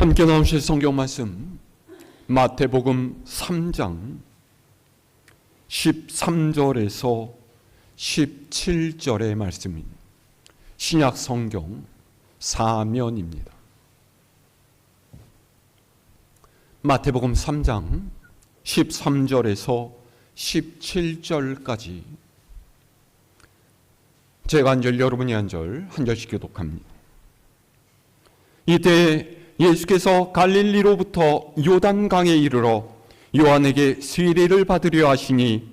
함께 나오실 성경 말씀 마태복음 3장 13절에서 17절의 말씀인 신약 성경 사면입니다. 마태복음 3장 13절에서 17절까지 제가 한 절, 여러분이 한 절, 한 절씩 교독합니다. 이때 예수께서 갈릴리로부터 요단강에 이르러 요한에게 세례를 받으려 하시니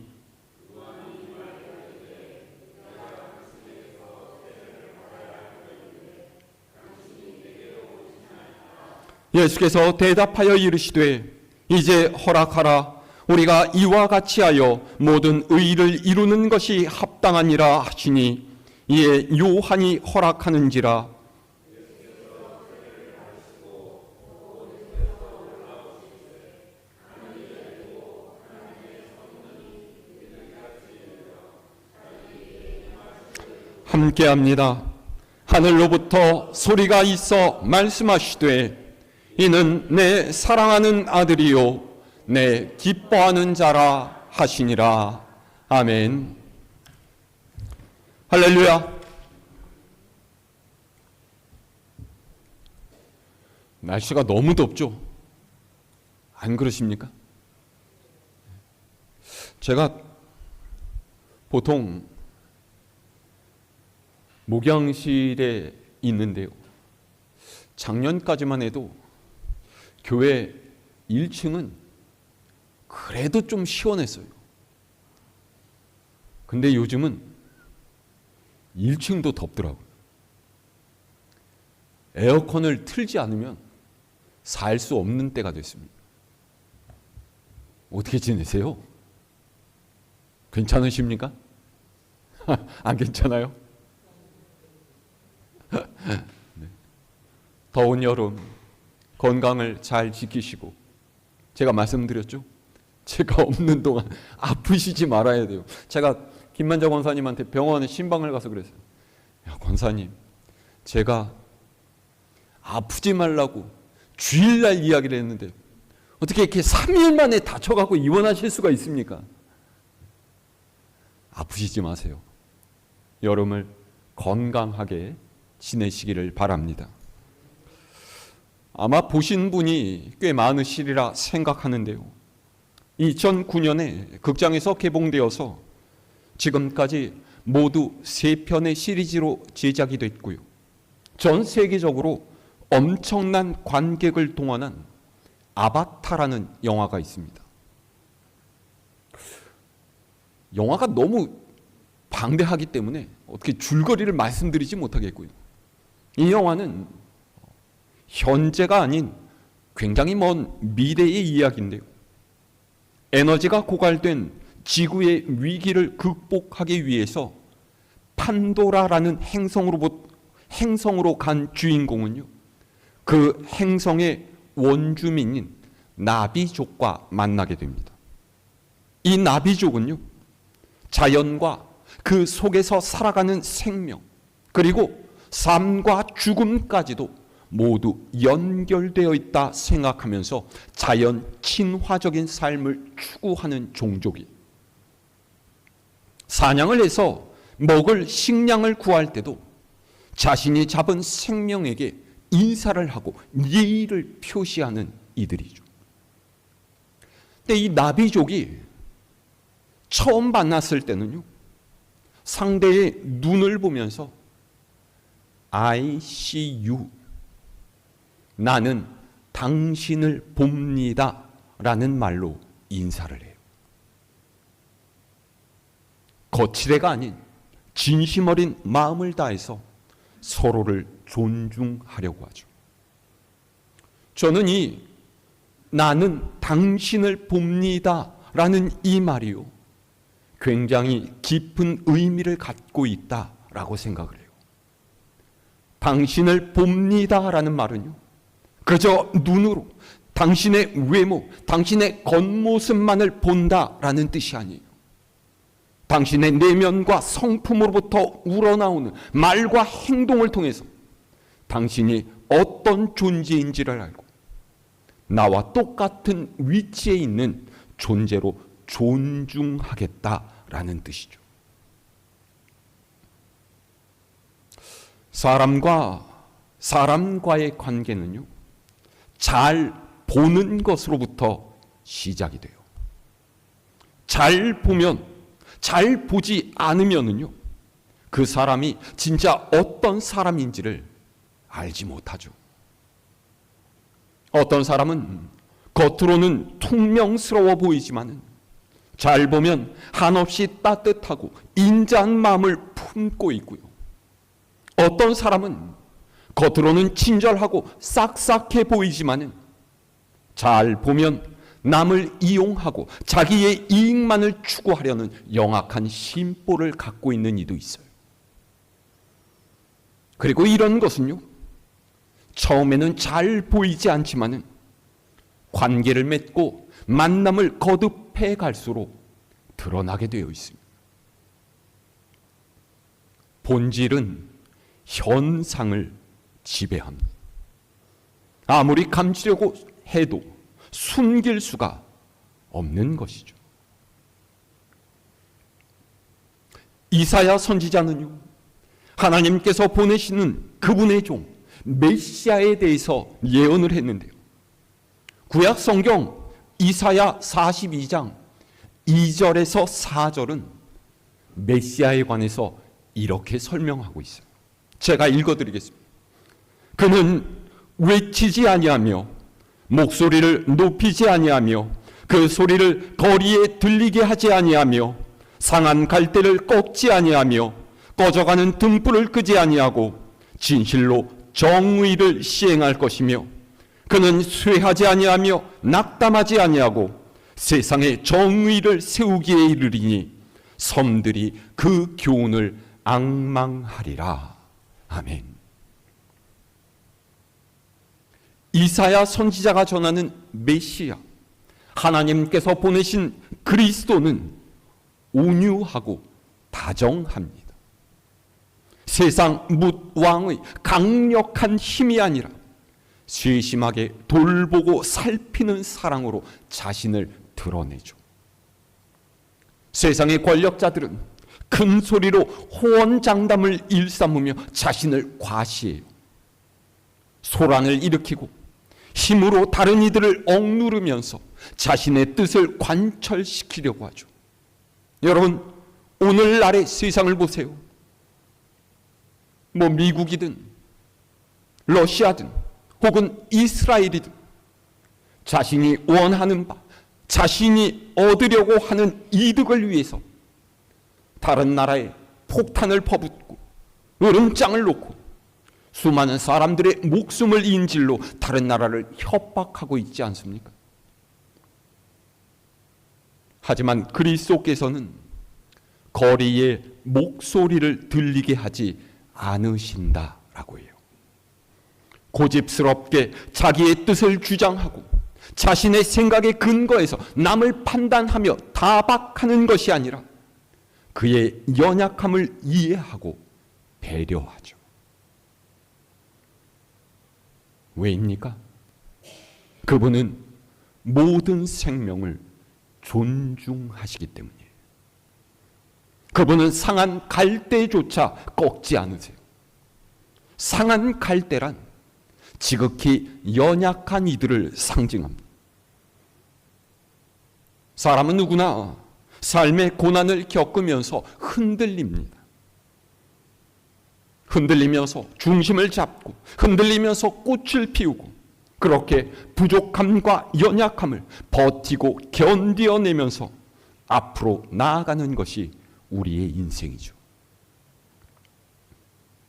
예수께서 대답하여 이르시되 이제 허락하라. 우리가 이와 같이 하여 모든 의를 이루는 것이 합당하니라 하시니 이에 요한이 허락하는지라. 함께합니다. 하늘로부터 소리가 있어 말씀하시되 이는 내 사랑하는 아들이요 내 기뻐하는 자라 하시니라. 아멘. 할렐루야. 날씨가 너무 덥죠? 안 그러십니까? 제가 보통 목양실에 있는데요, 작년까지만 해도 교회 1층은 그래도 좀 시원했어요. 근데 요즘은 1층도 덥더라고요. 에어컨을 틀지 않으면 살 수 없는 때가 됐습니다. 어떻게 지내세요? 괜찮으십니까? 안 괜찮아요? 네. 더운 여름 건강을 잘 지키시고, 제가 말씀드렸죠? 제가 없는 동안 아프시지 말아야 돼요. 제가 김만자 권사님한테 병원에 신방을 가서 그랬어요. 야, 권사님, 제가 아프지 말라고 주일날 이야기를 했는데 어떻게 이렇게 3일 만에 다쳐가고 입원하실 수가 있습니까? 아프시지 마세요. 여름을 건강하게 지내시기를 바랍니다. 아마 보신 분이 꽤 많으시리라 생각하는데요, 2009년에 극장에서 개봉되어서 지금까지 모두 3편의 시리즈로 제작이 됐고요, 전 세계적으로 엄청난 관객을 동원한 아바타라는 영화가 있습니다. 영화가 너무 방대하기 때문에 어떻게 줄거리를 말씀드리지 못하겠고요, 이 영화는 현재가 아닌 굉장히 먼 미래의 이야기인데요, 에너지가 고갈된 지구의 위기를 극복하기 위해서 판도라라는 행성으로 간 주인공은요, 그 행성의 원주민인 나비족과 만나게 됩니다. 이 나비족은요, 자연과 그 속에서 살아가는 생명, 그리고 삶과 죽음까지도 모두 연결되어 있다 생각하면서 자연 친화적인 삶을 추구하는 종족이, 사냥을 해서 먹을 식량을 구할 때도 자신이 잡은 생명에게 인사를 하고 예의를 표시하는 이들이죠. 근데 이 나비족이 처음 만났을 때는요, 상대의 눈을 보면서 I see you, 나는 당신을 봅니다 라는 말로 인사를 해요. 거칠애가 아닌 진심 어린 마음을 다해서 서로를 존중하려고 하죠. 저는 이 나는 당신을 봅니다 라는 이 말이요, 굉장히 깊은 의미를 갖고 있다라고 생각을 해요. 당신을 봅니다 라는 말은요, 그저 눈으로 당신의 외모, 당신의 겉모습만을 본다라는 뜻이 아니에요. 당신의 내면과 성품으로부터 우러나오는 말과 행동을 통해서 당신이 어떤 존재인지를 알고 나와 똑같은 위치에 있는 존재로 존중하겠다라는 뜻이죠. 사람과의 관계는요, 잘 보는 것으로부터 시작이 돼요. 잘 보면, 잘 보지 않으면은요, 그 사람이 진짜 어떤 사람인지를 알지 못하죠. 어떤 사람은 겉으로는 퉁명스러워 보이지만은 잘 보면 한없이 따뜻하고 인자한 마음을 품고 있고요. 어떤 사람은 겉으로는 친절하고 싹싹해 보이지만은 잘 보면 남을 이용하고 자기의 이익만을 추구하려는 영악한 심보를 갖고 있는 이도 있어요. 그리고 이런 것은요, 처음에는 잘 보이지 않지만은 관계를 맺고 만남을 거듭해 갈수록 드러나게 되어 있습니다. 본질은 현상을 지배합니다. 아무리 감추려고 해도 숨길 수가 없는 것이죠. 이사야 선지자는요, 하나님께서 보내시는 그분의 종 메시아에 대해서 예언을 했는데요, 구약 성경 이사야 42장 2절에서 4절은 메시아에 관해서 이렇게 설명하고 있어요. 제가 읽어드리겠습니다. 그는 외치지 아니하며 목소리를 높이지 아니하며 그 소리를 거리에 들리게 하지 아니하며 상한 갈대를 꺾지 아니하며 꺼져가는 등불을 끄지 아니하고 진실로 정의를 시행할 것이며 그는 쇠하지 아니하며 낙담하지 아니하고 세상에 정의를 세우기에 이르리니 섬들이 그 교훈을 앙망하리라. 아멘. 이사야 선지자가 전하는 메시아, 하나님께서 보내신 그리스도는 온유하고 다정합니다. 세상 뭇왕의 강력한 힘이 아니라 세심하게 돌보고 살피는 사랑으로 자신을 드러내죠. 세상의 권력자들은 큰 소리로 호언장담을 일삼으며 자신을 과시해요. 소란을 일으키고 힘으로 다른 이들을 억누르면서 자신의 뜻을 관철시키려고 하죠. 여러분, 오늘날의 세상을 보세요. 미국이든 러시아든 혹은 이스라엘이든 자신이 원하는 바, 자신이 얻으려고 하는 이득을 위해서 다른 나라에 폭탄을 퍼붓고 으름장을 놓고 수많은 사람들의 목숨을 인질로 다른 나라를 협박하고 있지 않습니까? 하지만 그리스도께서는 거리에 목소리를 들리게 하지 않으신다라고 해요. 고집스럽게 자기의 뜻을 주장하고 자신의 생각에 근거해서 남을 판단하며 타박하는 것이 아니라 그의 연약함을 이해하고 배려하죠. 왜입니까? 그분은 모든 생명을 존중하시기 때문이에요. 그분은 상한 갈대조차 꺾지 않으세요. 상한 갈대란 지극히 연약한 이들을 상징합니다. 사람은 누구나 삶의 고난을 겪으면서 흔들립니다. 흔들리면서 중심을 잡고 흔들리면서 꽃을 피우고 그렇게 부족함과 연약함을 버티고 견뎌내면서 앞으로 나아가는 것이 우리의 인생이죠.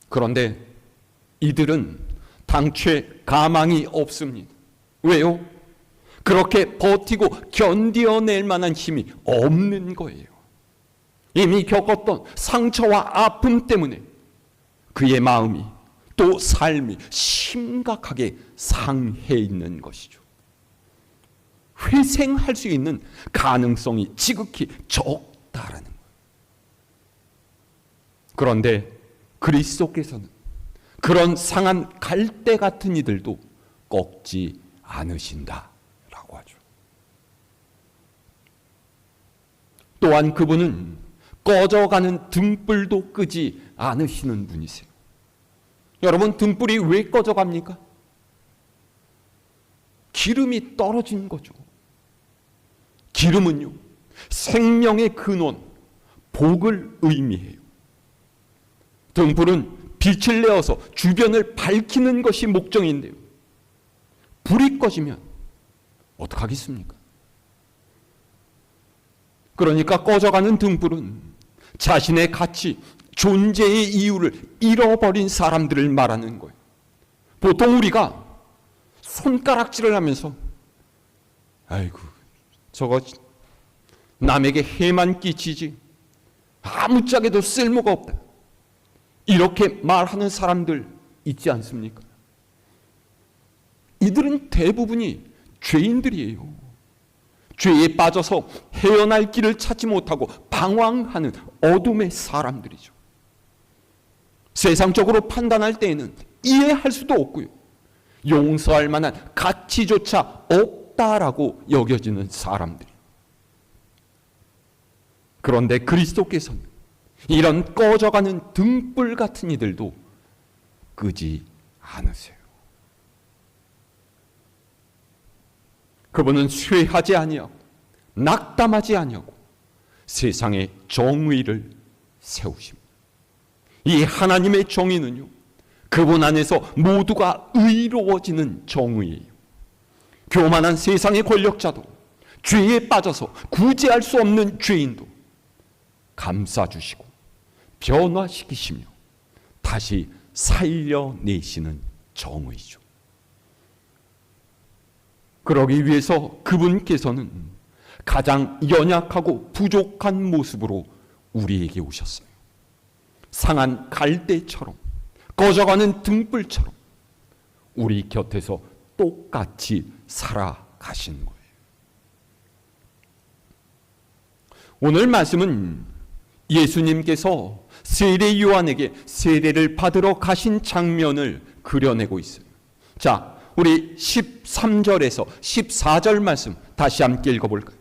그런데 이들은 당최 가망이 없습니다. 왜요? 그렇게 버티고 견뎌낼 만한 힘이 없는 거예요. 이미 겪었던 상처와 아픔 때문에 그의 마음이 또 삶이 심각하게 상해 있는 것이죠. 회생할 수 있는 가능성이 지극히 적다라는 거예요. 그런데 그리스도께서는 그런 상한 갈대 같은 이들도 꺾지 않으신다. 또한 그분은 꺼져가는 등불도 끄지 않으시는 분이세요. 여러분, 등불이 왜 꺼져갑니까? 기름이 떨어진 거죠. 기름은요, 생명의 근원, 복을 의미해요. 등불은 빛을 내어서 주변을 밝히는 것이 목적인데요, 불이 꺼지면 어떡하겠습니까? 그러니까 꺼져가는 등불은 자신의 가치, 존재의 이유를 잃어버린 사람들을 말하는 거예요. 보통 우리가 손가락질을 하면서 아이고, 저거 남에게 해만 끼치지 아무짝에도 쓸모가 없다, 이렇게 말하는 사람들 있지 않습니까? 이들은 대부분이 죄인들이에요. 죄에 빠져서 헤어날 길을 찾지 못하고 방황하는 어둠의 사람들이죠. 세상적으로 판단할 때에는 이해할 수도 없고요, 용서할 만한 가치조차 없다라고 여겨지는 사람들이. 그런데 그리스도께서는 이런 꺼져가는 등불 같은 이들도 끄지 않으세요. 그분은 쇠하지 아니하고 낙담하지 아니하고 세상의 정의를 세우십니다. 이 하나님의 정의는요, 그분 안에서 모두가 의로워지는 정의예요. 교만한 세상의 권력자도, 죄에 빠져서 구제할 수 없는 죄인도 감싸주시고 변화시키시며 다시 살려내시는 정의죠. 그러기 위해서 그분께서는 가장 연약하고 부족한 모습으로 우리에게 오셨어요. 상한 갈대처럼, 꺼져가는 등불처럼 우리 곁에서 똑같이 살아가신 거예요. 오늘 말씀은 예수님께서 세례 요한에게 세례를 받으러 가신 장면을 그려내고 있어요. 자, 우리 13절에서 14절 말씀 다시 함께 읽어볼까요?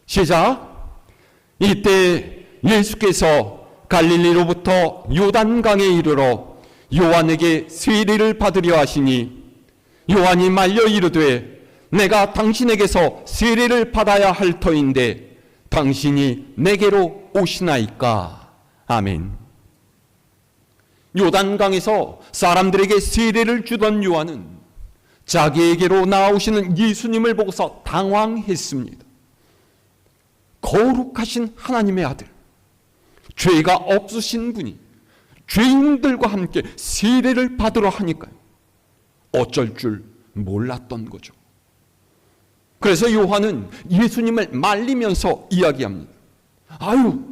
시작. 이때 예수께서 갈릴리로부터 요단강에 이르러 요한에게 세례를 받으려 하시니 요한이 말려 이르되 내가 당신에게서 세례를 받아야 할 터인데 당신이 내게로 오시나이까. 아멘. 요단강에서 사람들에게 세례를 주던 요한은 자기에게로 나오시는 예수님을 보고서 당황했습니다. 거룩하신 하나님의 아들, 죄가 없으신 분이 죄인들과 함께 세례를 받으러 하니까요, 어쩔 줄 몰랐던 거죠. 그래서 요한은 예수님을 말리면서 이야기합니다. 아유,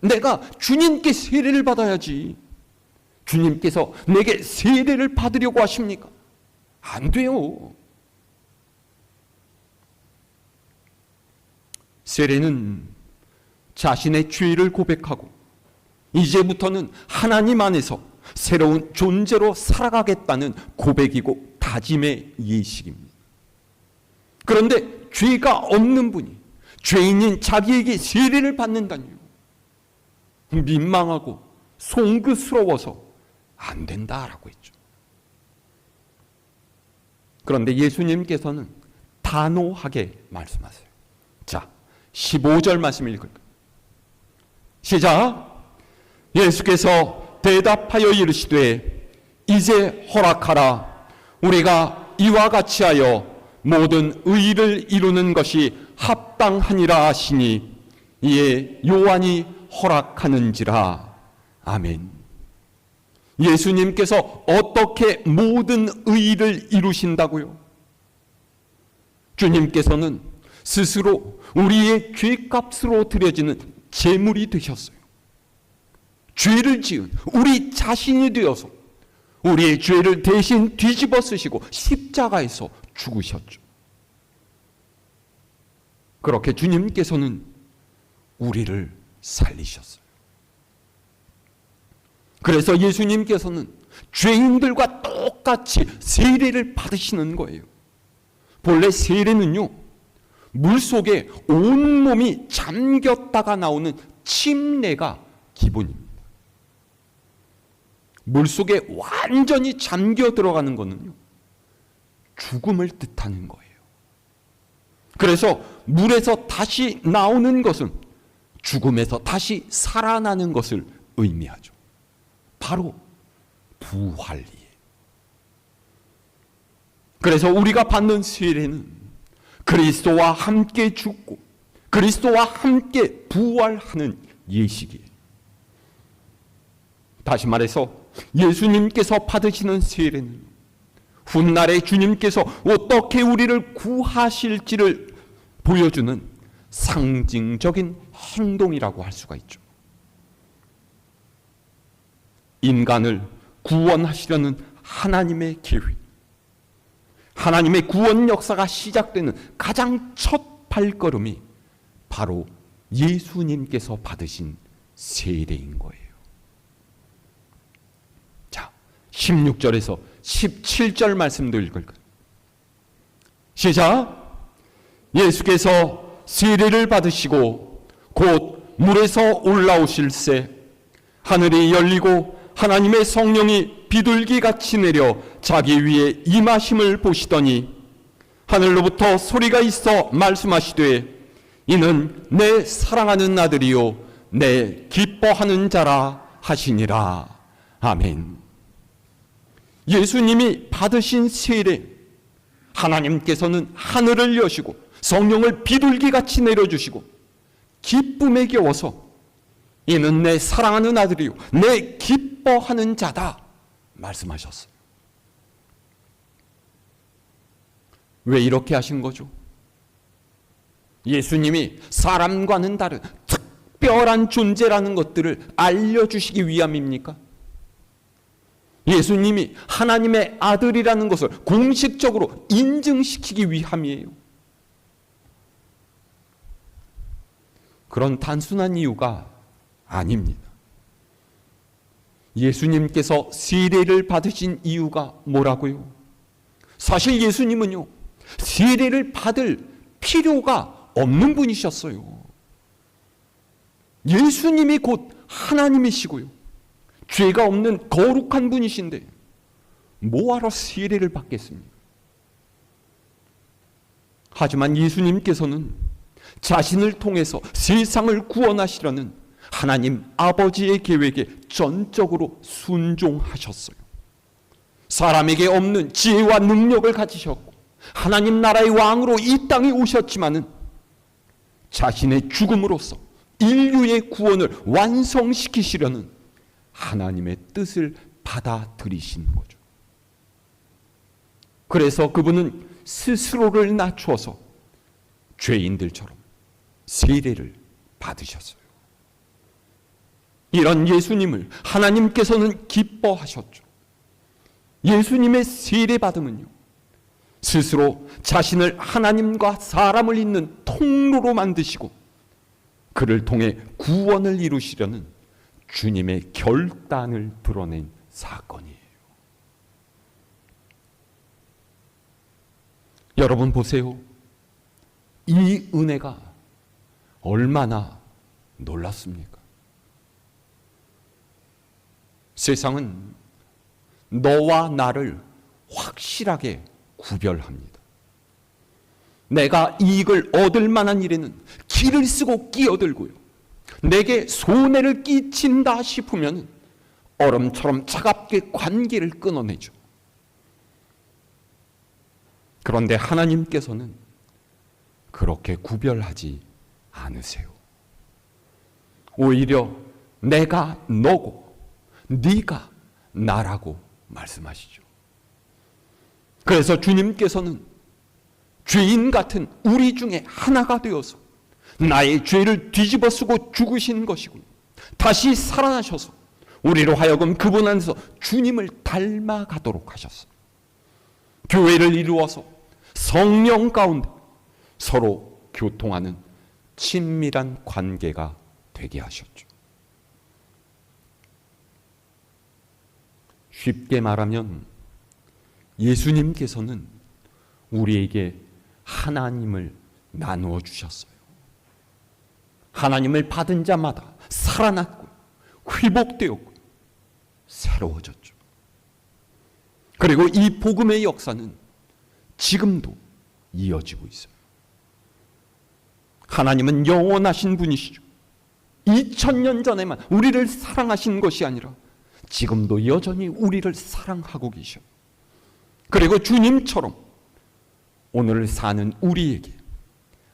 내가 주님께 세례를 받아야지. 주님께서 내게 세례를 받으려고 하십니까? 안 돼요. 세례는 자신의 죄를 고백하고 이제부터는 하나님 안에서 새로운 존재로 살아가겠다는 고백이고 다짐의 예식입니다. 그런데 죄가 없는 분이 죄인인 자기에게 세례를 받는다니요, 민망하고 송구스러워서 안 된다라고 했죠. 그런데 예수님께서는 단호하게 말씀하세요. 자, 15절 말씀 읽을까요? 시작. 예수께서 대답하여 이르시되 이제 허락하라. 우리가 이와 같이 하여 모든 의를 이루는 것이 합당하니라 하시니 이에 요한이 허락하는지라. 아멘. 예수님께서 어떻게 모든 의를 이루신다고요? 주님께서는 스스로 우리의 죄값으로 드려지는 제물이 되셨어요. 죄를 지은 우리 자신이 되어서 우리의 죄를 대신 뒤집어 쓰시고 십자가에서 죽으셨죠. 그렇게 주님께서는 우리를 살리셨어요. 그래서 예수님께서는 죄인들과 똑같이 세례를 받으시는 거예요. 본래 세례는요, 물속에 온몸이 잠겼다가 나오는 침례가 기본입니다. 물속에 완전히 잠겨 들어가는 것은요, 죽음을 뜻하는 거예요. 그래서 물에서 다시 나오는 것은 죽음에서 다시 살아나는 것을 의미하죠. 바로 부활이에요. 그래서 우리가 받는 세례는 그리스도와 함께 죽고 그리스도와 함께 부활하는 예식이에요. 다시 말해서 예수님께서 받으시는 세례는 훗날에 주님께서 어떻게 우리를 구하실지를 보여주는 상징적인 행동이라고 할 수가 있죠. 인간을 구원하시려는 하나님의 계획, 하나님의 구원 역사가 시작되는 가장 첫 발걸음이 바로 예수님께서 받으신 세례인 거예요. 자, 16절에서 17절 말씀도 읽을 거예요. 시작. 예수께서 세례를 받으시고 곧 물에서 올라오실새 하늘이 열리고 하나님의 성령이 비둘기같이 내려 자기 위에 임하심을 보시더니 하늘로부터 소리가 있어 말씀하시되 이는 내 사랑하는 아들이요 내 기뻐하는 자라 하시니라. 아멘. 예수님이 받으신 세례, 하나님께서는 하늘을 여시고 성령을 비둘기같이 내려주시고 기쁨에 겨워서 이는 내 사랑하는 아들이요 내 기뻐하는 자다 말씀하셨어요. 왜 이렇게 하신 거죠? 예수님이 사람과는 다른 특별한 존재라는 것들을 알려주시기 위함입니까? 예수님이 하나님의 아들이라는 것을 공식적으로 인증시키기 위함이에요. 그런 단순한 이유가 아닙니다. 예수님께서 세례를 받으신 이유가 뭐라고요? 사실 예수님은요, 세례를 받을 필요가 없는 분이셨어요. 예수님이 곧 하나님이시고요, 죄가 없는 거룩한 분이신데 뭐하러 세례를 받겠습니까? 하지만 예수님께서는 자신을 통해서 세상을 구원하시려는 하나님 아버지의 계획에 전적으로 순종하셨어요. 사람에게 없는 지혜와 능력을 가지셨고 하나님 나라의 왕으로 이 땅에 오셨지만은 자신의 죽음으로써 인류의 구원을 완성시키시려는 하나님의 뜻을 받아들이신 거죠. 그래서 그분은 스스로를 낮추어서 죄인들처럼 세례를 받으셨어요. 이런 예수님을 하나님께서는 기뻐하셨죠. 예수님의 세례받음은요, 스스로 자신을 하나님과 사람을 잇는 통로로 만드시고 그를 통해 구원을 이루시려는 주님의 결단을 드러낸 사건이에요. 여러분 보세요. 이 은혜가 얼마나 놀랍습니까? 세상은 너와 나를 확실하게 구별합니다. 내가 이익을 얻을 만한 일에는 길을 쓰고 끼어들고요, 내게 손해를 끼친다 싶으면 얼음처럼 차갑게 관계를 끊어내죠. 그런데 하나님께서는 그렇게 구별하지 않으세요. 오히려 내가 너고 네가 나라고 말씀하시죠. 그래서 주님께서는 죄인 같은 우리 중에 하나가 되어서 나의 죄를 뒤집어 쓰고 죽으신 것이고 다시 살아나셔서 우리로 하여금 그분 안에서 주님을 닮아가도록 하셨어요. 교회를 이루어서 성령 가운데 서로 교통하는 친밀한 관계가 되게 하셨죠. 쉽게 말하면 예수님께서는 우리에게 하나님을 나누어 주셨어요. 하나님을 받은 자마다 살아났고 회복되었고 새로워졌죠. 그리고 이 복음의 역사는 지금도 이어지고 있어요. 하나님은 영원하신 분이시죠. 2000년 전에만 우리를 사랑하신 것이 아니라 지금도 여전히 우리를 사랑하고 계셔. 그리고 주님처럼 오늘 사는 우리에게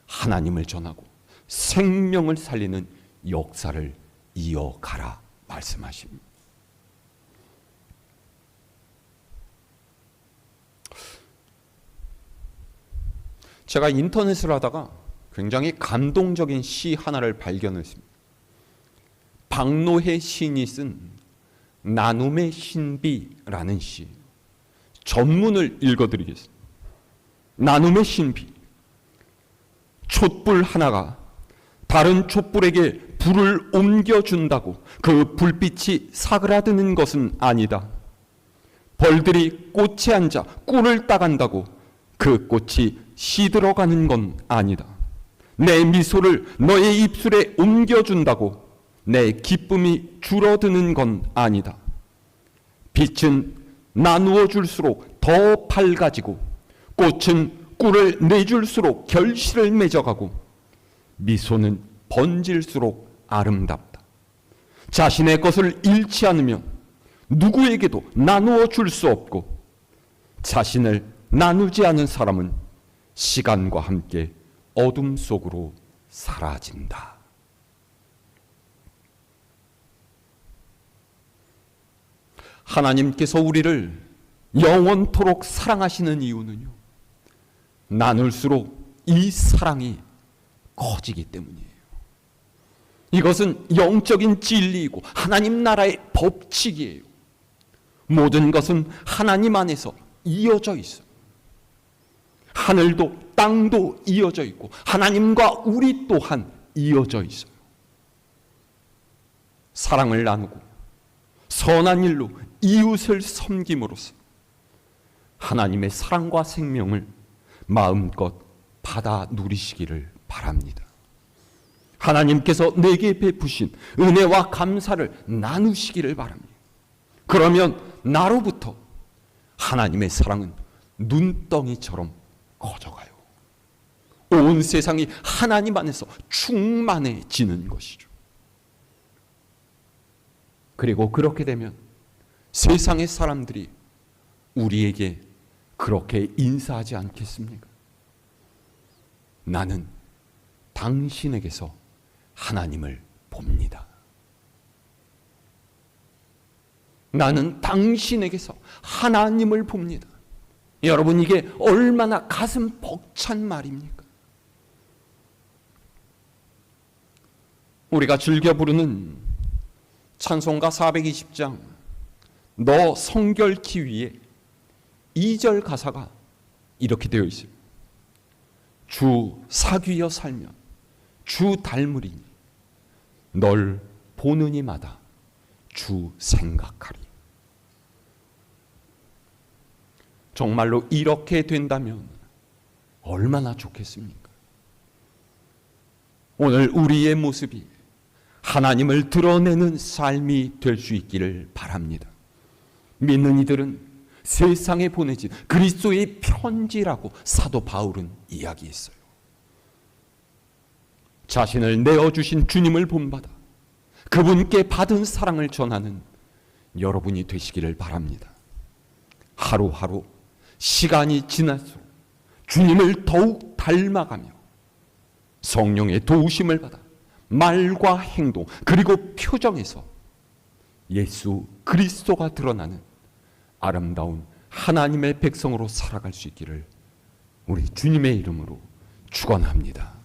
하나님을 전하고 생명을 살리는 역사를 이어가라 말씀하십니다. 제가 인터넷을 하다가 굉장히 감동적인 시 하나를 발견했습니다. 박노해 시인이 쓴 나눔의 신비라는 시, 전문을 읽어드리겠습니다. 나눔의 신비. 촛불 하나가 다른 촛불에게 불을 옮겨준다고 그 불빛이 사그라드는 것은 아니다. 벌들이 꽃에 앉아 꿀을 따간다고 그 꽃이 시들어가는 건 아니다. 내 미소를 너의 입술에 옮겨준다고 내 기쁨이 줄어드는 건 아니다. 빛은 나누어 줄수록 더 밝아지고 꽃은 꿀을 내줄수록 결실을 맺어가고 미소는 번질수록 아름답다. 자신의 것을 잃지 않으면 누구에게도 나누어 줄 수 없고 자신을 나누지 않은 사람은 시간과 함께 어둠 속으로 사라진다. 하나님께서 우리를 영원토록 사랑하시는 이유는요, 나눌수록 이 사랑이 커지기 때문이에요. 이것은 영적인 진리이고 하나님 나라의 법칙이에요. 모든 것은 하나님 안에서 이어져 있어요. 하늘도 땅도 이어져 있고 하나님과 우리 또한 이어져 있어요. 사랑을 나누고 선한 일로 이웃을 섬김으로써 하나님의 사랑과 생명을 마음껏 받아 누리시기를 바랍니다. 하나님께서 내게 베푸신 은혜와 감사를 나누시기를 바랍니다. 그러면 나로부터 하나님의 사랑은 눈덩이처럼 커져가요. 온 세상이 하나님 안에서 충만해지는 것이죠. 그리고 그렇게 되면 세상의 사람들이 우리에게 그렇게 인사하지 않겠습니까? 나는 당신에게서 하나님을 봅니다. 나는 당신에게서 하나님을 봅니다. 여러분, 이게 얼마나 가슴 벅찬 말입니까? 우리가 즐겨 부르는 찬송가 420장 너 성결키 위에 2절 가사가 이렇게 되어 있습니다. 주 사귀어 살면 주 닮으리니 널 보느니마다 주 생각하리. 정말로 이렇게 된다면 얼마나 좋겠습니까? 오늘 우리의 모습이 하나님을 드러내는 삶이 될 수 있기를 바랍니다. 믿는 이들은 세상에 보내진 그리스도의 편지라고 사도 바울은 이야기했어요. 자신을 내어주신 주님을 본받아 그분께 받은 사랑을 전하는 여러분이 되시기를 바랍니다. 하루하루 시간이 지날수록 주님을 더욱 닮아가며 성령의 도우심을 받아 말과 행동 그리고 표정에서 예수 그리스도가 드러나는 아름다운 하나님의 백성으로 살아갈 수 있기를 우리 주님의 이름으로 축원합니다.